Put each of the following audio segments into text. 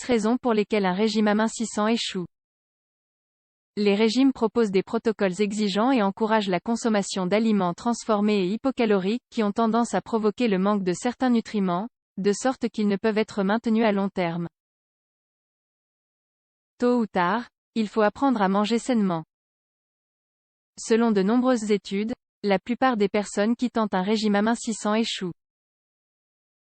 raisons pour lesquelles un régime amincissant échoue. Les régimes proposent des protocoles exigeants et encouragent la consommation d'aliments transformés et hypocaloriques qui ont tendance à provoquer le manque de certains nutriments, de sorte qu'ils ne peuvent être maintenus à long terme. Tôt ou tard, il faut apprendre à manger sainement. Selon de nombreuses études, la plupart des personnes qui tentent un régime amincissant échouent.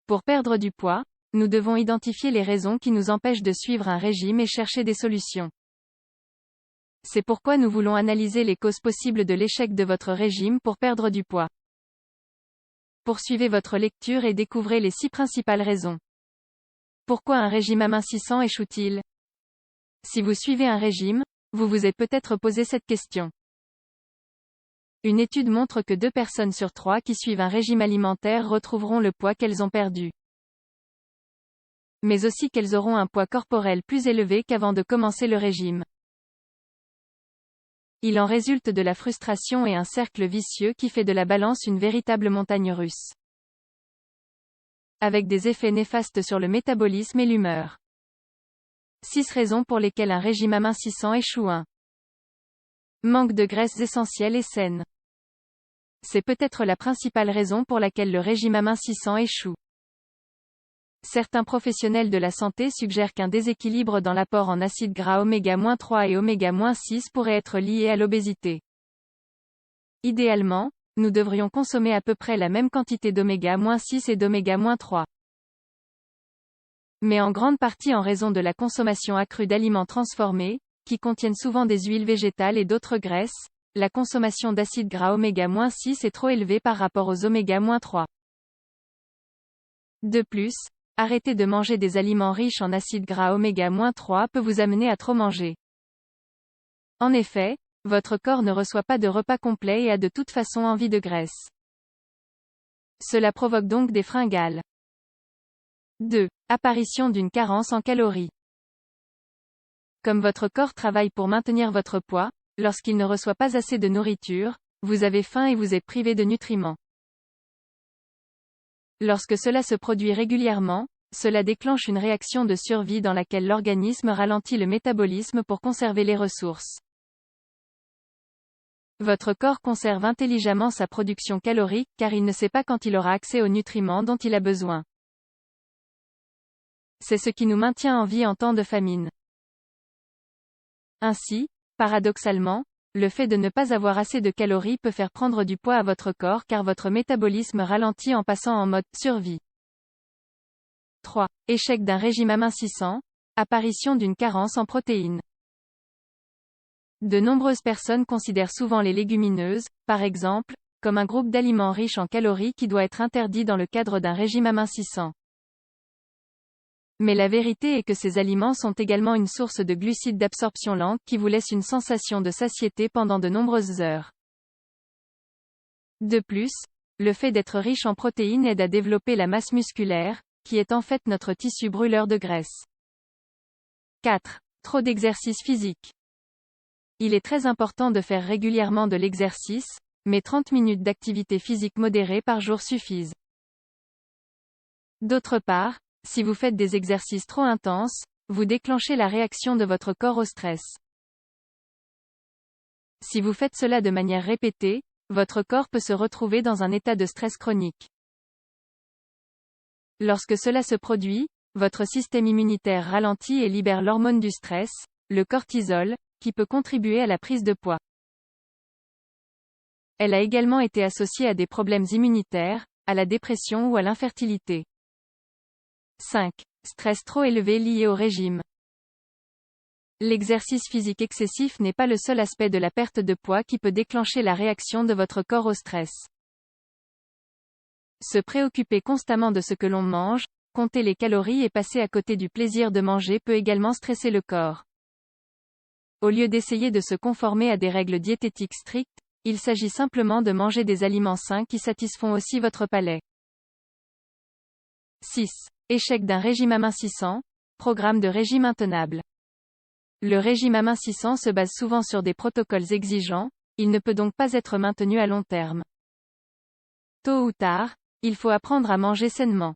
Pour perdre du poids, nous devons identifier les raisons qui nous empêchent de suivre un régime et chercher des solutions. C'est pourquoi nous voulons analyser les causes possibles de l'échec de votre régime pour perdre du poids. Poursuivez votre lecture et découvrez les 6 principales raisons. Pourquoi un régime amincissant échoue-t-il? Si vous suivez un régime, vous vous êtes peut-être posé cette question. Une étude montre que 2 personnes sur 3 qui suivent un régime alimentaire retrouveront le poids qu'elles ont perdu. Mais aussi qu'elles auront un poids corporel plus élevé qu'avant de commencer le régime. Il en résulte de la frustration et un cercle vicieux qui fait de la balance une véritable montagne russe. Avec des effets néfastes sur le métabolisme et l'humeur. 6 raisons pour lesquelles un régime amincissant échoue. 1. Manque de graisses essentielles et saines. C'est peut-être la principale raison pour laquelle le régime amincissant échoue. Certains professionnels de la santé suggèrent qu'un déséquilibre dans l'apport en acides gras oméga-3 et oméga-6 pourrait être lié à l'obésité. Idéalement, nous devrions consommer à peu près la même quantité d'oméga-6 et d'oméga-3. Mais en grande partie en raison de la consommation accrue d'aliments transformés, qui contiennent souvent des huiles végétales et d'autres graisses, la consommation d'acides gras oméga-6 est trop élevée par rapport aux oméga-3. De plus, arrêter de manger des aliments riches en acides gras oméga-3 peut vous amener à trop manger. En effet, votre corps ne reçoit pas de repas complet et a de toute façon envie de graisse. Cela provoque donc des fringales. 2. Apparition d'une carence en calories. Comme votre corps travaille pour maintenir votre poids, lorsqu'il ne reçoit pas assez de nourriture, vous avez faim et vous êtes privé de nutriments. Lorsque cela se produit régulièrement, cela déclenche une réaction de survie dans laquelle l'organisme ralentit le métabolisme pour conserver les ressources. Votre corps conserve intelligemment sa production calorique car il ne sait pas quand il aura accès aux nutriments dont il a besoin. C'est ce qui nous maintient en vie en temps de famine. Ainsi, paradoxalement, le fait de ne pas avoir assez de calories peut faire prendre du poids à votre corps car votre métabolisme ralentit en passant en mode survie. 3. Échec d'un régime amincissant, apparition d'une carence en protéines. De nombreuses personnes considèrent souvent les légumineuses, par exemple, comme un groupe d'aliments riches en calories qui doit être interdit dans le cadre d'un régime amincissant. Mais la vérité est que ces aliments sont également une source de glucides d'absorption lente qui vous laisse une sensation de satiété pendant de nombreuses heures. De plus, le fait d'être riche en protéines aide à développer la masse musculaire, qui est en fait notre tissu brûleur de graisse. 4. Trop d'exercice physique. Il est très important de faire régulièrement de l'exercice, mais 30 minutes d'activité physique modérée par jour suffisent. D'autre part, si vous faites des exercices trop intenses, vous déclenchez la réaction de votre corps au stress. Si vous faites cela de manière répétée, votre corps peut se retrouver dans un état de stress chronique. Lorsque cela se produit, votre système immunitaire ralentit et libère l'hormone du stress, le cortisol, qui peut contribuer à la prise de poids. Elle a également été associée à des problèmes immunitaires, à la dépression ou à l'infertilité. 5. Stress trop élevé lié au régime. L'exercice physique excessif n'est pas le seul aspect de la perte de poids qui peut déclencher la réaction de votre corps au stress. Se préoccuper constamment de ce que l'on mange, compter les calories et passer à côté du plaisir de manger peut également stresser le corps. Au lieu d'essayer de se conformer à des règles diététiques strictes, il s'agit simplement de manger des aliments sains qui satisfont aussi votre palais. 6. Échec d'un régime amincissant, programme de régime intenable. Le régime amincissant se base souvent sur des protocoles exigeants, il ne peut donc pas être maintenu à long terme. Tôt ou tard, il faut apprendre à manger sainement.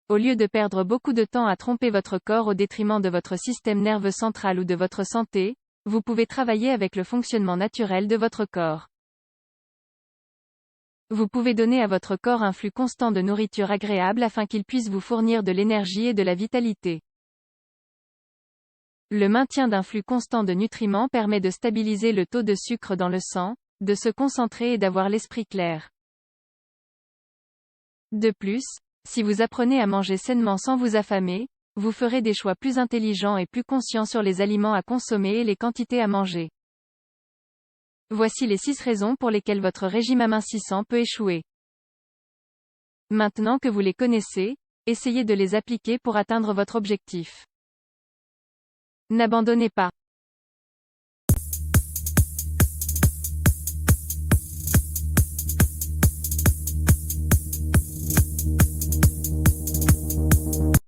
Au lieu de perdre beaucoup de temps à tromper votre corps au détriment de votre système nerveux central ou de votre santé, vous pouvez travailler avec le fonctionnement naturel de votre corps. Vous pouvez donner à votre corps un flux constant de nourriture agréable afin qu'il puisse vous fournir de l'énergie et de la vitalité. Le maintien d'un flux constant de nutriments permet de stabiliser le taux de sucre dans le sang, de se concentrer et d'avoir l'esprit clair. De plus, si vous apprenez à manger sainement sans vous affamer, vous ferez des choix plus intelligents et plus conscients sur les aliments à consommer et les quantités à manger. Voici les 6 raisons pour lesquelles votre régime amincissant peut échouer. Maintenant que vous les connaissez, essayez de les appliquer pour atteindre votre objectif. N'abandonnez pas.